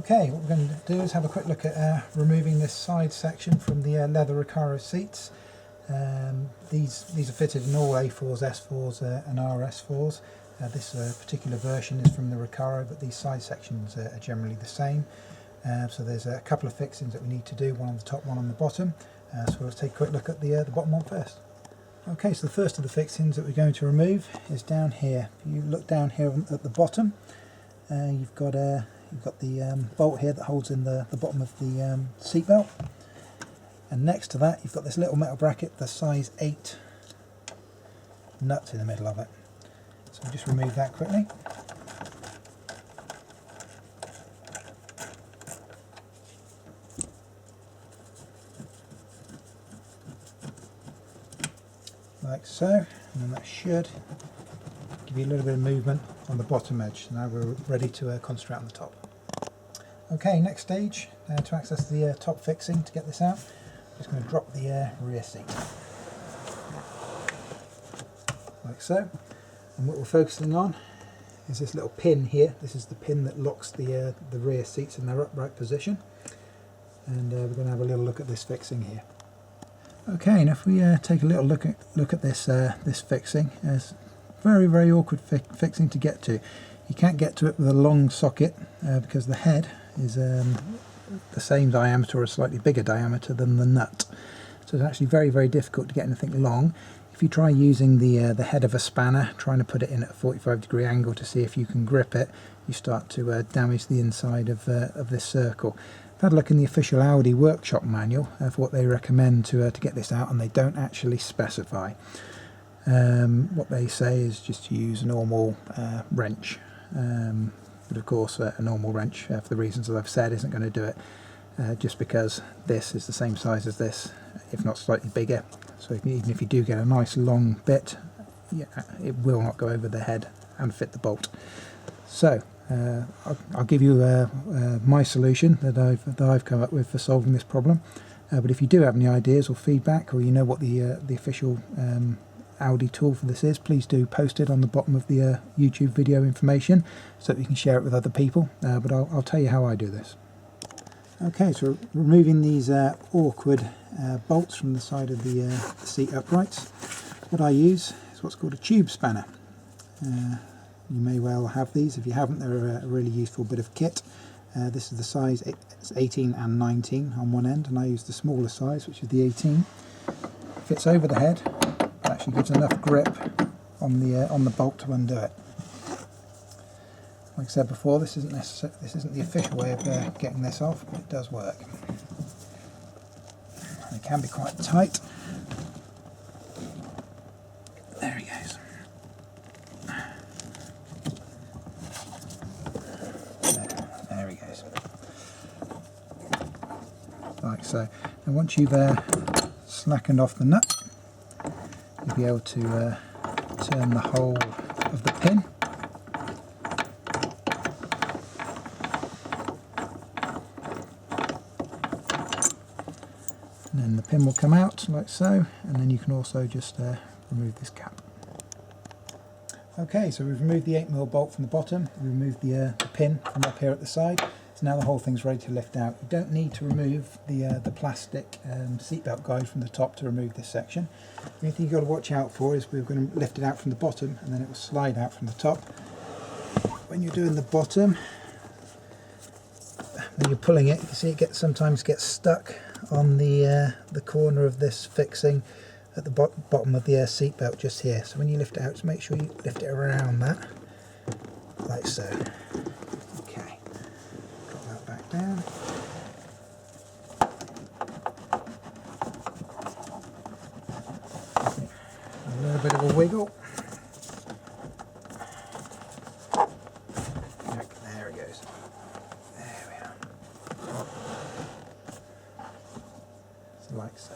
Okay, what we're going to do is have a quick look at removing this side section from the leather Recaro seats. These are fitted in all A4s, S4s and RS4s. This particular version is from the Recaro, but these side sections are generally the same. So there's a couple of fixings that we need to do, one on the top, one on the bottom. So let's take a quick look at the bottom one first. Okay, so the first of the fixings that we're going to remove is down here. If you look down here at the bottom, you've got the bolt here that holds in the bottom of the seat belt, and next to that you've got this little metal bracket, the size 8 nuts in the middle of it. So we'll just remove that quickly. Like so, and then that should give you a little bit of movement on the bottom edge. Now we're ready to concentrate on the top. Okay, next stage, to access the top fixing, to get this out, I'm just going to drop the rear seat. Like so. And what we're focusing on is this little pin here. This is the pin that locks the rear seats in their upright position. And we're going to have a little look at this fixing here. Okay, and if we take a little look at this this fixing, it's very awkward fixing to get to. You can't get to it with a long socket because the head is the same diameter or a slightly bigger diameter than the nut. So it's actually very difficult to get anything long. If you try using the head of a spanner, trying to put it in at a 45-degree angle to see if you can grip it, you start to damage the inside of this circle. I've had a look in the official Audi workshop manual for what they recommend to get this out, and they don't actually specify. What they say is just to use a normal wrench, but of course a normal wrench, for the reasons that I've said, isn't going to do it, just because this is the same size as this, if not slightly bigger. So even if you do get a nice long bit, it will not go over the head and fit the bolt. So I'll give you my solution that I've come up with for solving this problem. But if you do have any ideas or feedback, or you know what the official Audi tool for this is, please do post it on the bottom of the YouTube video information so that you can share it with other people. But I'll tell you how I do this. Okay, so removing these awkward bolts from the side of the seat uprights, what I use is what's called a tube spanner. You may well have these. If you haven't, they're a really useful bit of kit. This is the size, it's 18 and 19 on one end, and I use the smaller size, which is the 18. Fits over the head, it actually gives enough grip on the bolt to undo it. Like I said before, this isn't the official way of getting this off, but it does work. And it can be quite tight. There he goes. There he goes. Like so. And once you've slackened off the nut, you'll be able to turn the whole of the pin. And then the pin will come out like so, and then you can also just remove this cap. Okay, so we've removed the 8mm bolt from the bottom, we removed the pin from up here at the side, so now the whole thing's ready to lift out. You don't need to remove the plastic seatbelt guide from the top to remove this section. The only thing you've got to watch out for is we're going to lift it out from the bottom, and then it will slide out from the top. When you're doing the bottom, when you're pulling it, you can see it sometimes gets stuck on the corner of this fixing at the bottom of the seat belt just here. So when you lift it out, just make sure you lift it around that, like so. Okay, drop that back down. A little bit of a wiggle. There it goes. There we are. So like so.